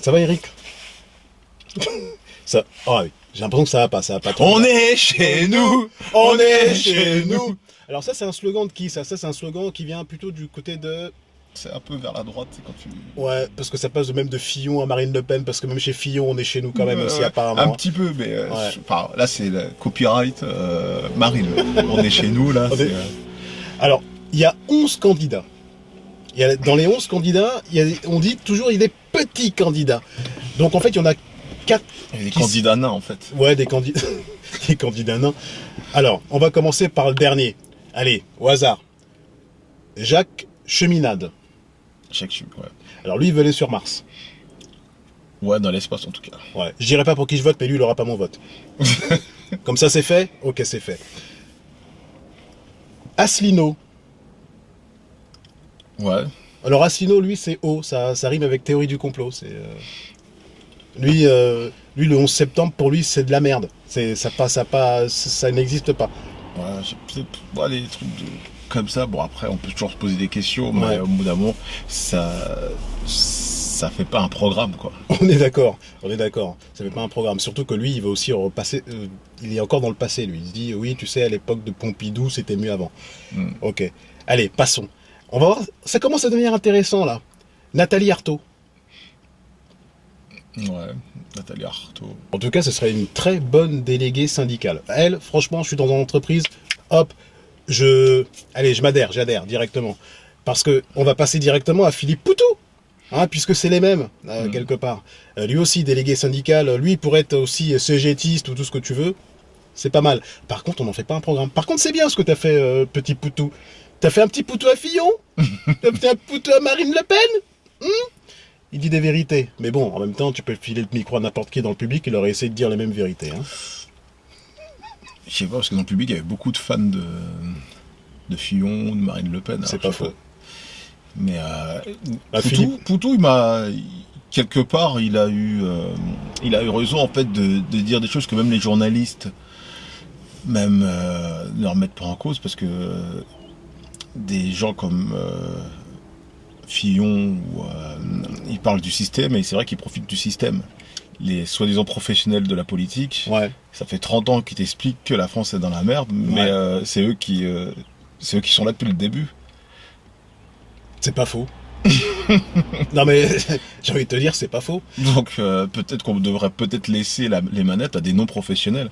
Ça va, Eric? Ça... Oh, oui. J'ai l'impression que ça va pas trop. On est chez nous. On est chez nous. Alors ça, c'est un slogan de qui, ça? Ça, c'est un slogan qui vient plutôt du côté de... C'est un peu vers la droite, c'est quand tu... Ouais, parce que ça passe même de Fillon à Marine Le Pen, parce que même chez Fillon, on est chez nous quand même aussi, apparemment. Un petit peu, mais enfin, là, c'est le copyright Marine. On est chez nous, là. Alors, il y a 11 candidats. Dans les 11 candidats, on dit toujours il y a des petits candidats. Donc en fait, il y en a 4. Des candidats nains, en fait. Ouais, des candidats des candidats nains. Alors, on va commencer par le dernier. Allez, au hasard. Jacques Cheminade. Ouais. Alors lui, il veut aller sur Mars. Ouais, dans l'espace, en tout cas. Ouais. Je dirais pas pour qui je vote, mais lui, il aura pas mon vote. Comme ça, c'est fait? Ok, c'est fait. Asselineau. Ouais. Alors Asselineau, lui, c'est O. Ça rime avec théorie du complot. Lui, le 11 septembre, pour lui, c'est de la merde. Ça n'existe pas. Ouais, les trucs comme ça, bon, après, on peut toujours se poser des questions, mais au bout d'un moment, ça fait pas un programme, quoi. On est d'accord. Ça fait pas un programme. Surtout que lui, il va aussi repasser. Il est encore dans le passé, lui. Il se dit, oui, tu sais, à l'époque de Pompidou, c'était mieux avant. Ok. Allez, passons. On va voir. Ça commence à devenir intéressant, là. Nathalie Arthaud. Ouais, Nathalie Arthaud. En tout cas, ce serait une très bonne déléguée syndicale. Elle, franchement, je suis dans une entreprise, hop, j'adhère directement. Parce que on va passer directement à Philippe Poutou, hein, puisque c'est les mêmes, quelque part. Lui aussi, délégué syndical, lui, il pourrait être aussi cégétiste ou tout ce que tu veux. C'est pas mal. Par contre, on n'en fait pas un programme. Par contre, c'est bien ce que t'as fait, petit Poutou. T'as fait un petit Poutou à Fillon? T'as fait un Poutou à Marine Le Pen? Il dit des vérités. Mais bon, en même temps, tu peux filer le micro à n'importe qui dans le public, il aurait essayé de dire les mêmes vérités. Hein. Je sais pas, parce que dans le public, il y avait beaucoup de fans de Fillon, de Marine Le Pen. C'est pas faux. Mais Philippe... Poutou, quelque part, il a eu raison, en fait, de dire des choses que même les journalistes ne remettent pas en cause, parce que des gens comme... Fillon, il parle du système, et c'est vrai qu'il profite du système. Les soi-disant professionnels de la politique, ça fait 30 ans qu'ils t'expliquent que la France est dans la merde, mais c'est eux qui sont là depuis le début. C'est pas faux. Non mais, j'ai envie de te dire, c'est pas faux. Donc peut-être qu'on devrait laisser les manettes à des non-professionnels.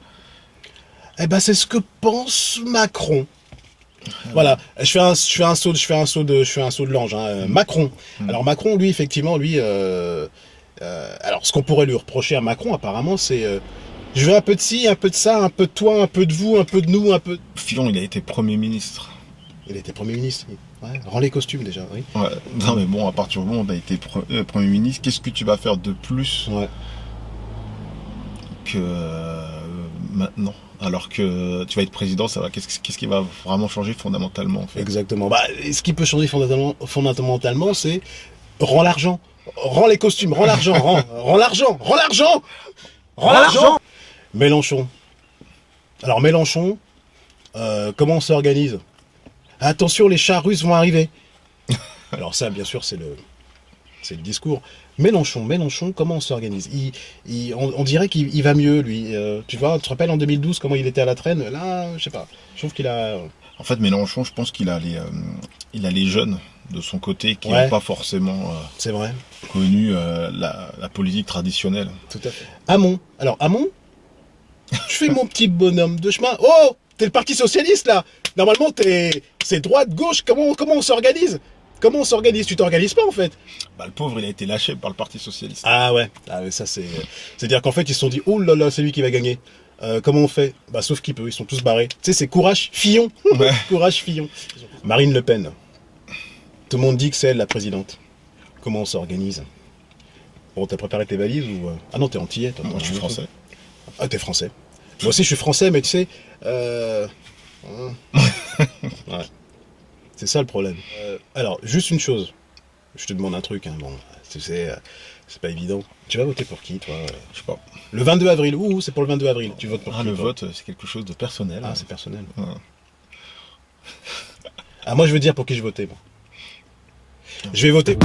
Eh ben c'est ce que pense Macron. Voilà, je fais un saut de l'ange. Hein. Macron. Alors Macron, lui, effectivement, alors ce qu'on pourrait lui reprocher à Macron, apparemment, c'est je veux un peu de ci, un peu de ça, un peu de toi, un peu de vous, un peu de nous, un peu. Fillon, il a été Premier ministre. Il a été Premier ministre. Ouais, rends les costumes déjà. Oui. Ouais. Non mais bon, à partir du moment où on a été Premier ministre, qu'est-ce que tu vas faire de plus que maintenant? Alors que tu vas être président, ça va. Qu'est-ce qui va vraiment changer fondamentalement, en fait? Exactement. Ce qui peut changer fondamentalement, c'est rends l'argent, rends les costumes, rends l'argent, rends l'argent, rends l'argent, rends l'argent. Mélenchon. Alors Mélenchon, comment on s'organise? Attention, les chars russes vont arriver. Alors ça, bien sûr, c'est le discours. Mélenchon, comment on s'organise? On dirait qu'il va mieux, lui. Tu vois, tu te rappelles en 2012 comment il était à la traîne? Là, je sais pas. Je trouve qu'il a... En fait, Mélenchon, je pense qu'il a les jeunes de son côté qui n'ont pas forcément c'est vrai. Connu la politique traditionnelle. Tout à fait. Hamon. Alors, Hamon, je fais mon petit bonhomme de chemin. Oh, t'es le Parti Socialiste, là. Normalement, c'est droite, gauche. Comment on s'organise? Comment on s'organise? Tu t'organises pas, en fait. Le pauvre, il a été lâché par le Parti Socialiste. Ah ouais, ça c'est... C'est-à-dire qu'en fait, ils se sont dit, oh là là, c'est lui qui va gagner. Comment on fait? Sauf qu'ils peuvent, ils sont tous barrés. Tu sais, c'est Courage Fillon. Ouais. Courage Fillon. Marine Le Pen. Tout le monde dit que c'est elle, la présidente. Comment on s'organise? Bon, t'as préparé tes valises ou... Ah non, t'es antillais, toi. Moi, je suis français. Ah, t'es français. Moi aussi, je suis français, mais tu sais... Ouais. C'est ça le problème. Alors, juste une chose. Je te demande un truc, hein. Bon, tu sais, c'est pas évident. Tu vas voter pour qui, toi? Je sais pas. Le 22 avril. Ouh, c'est pour le 22 avril. Tu votes pour qui? Le vote, c'est quelque chose de personnel. Ah, c'est personnel. Ah, moi, je veux dire pour qui je votais, moi. Je vais voter...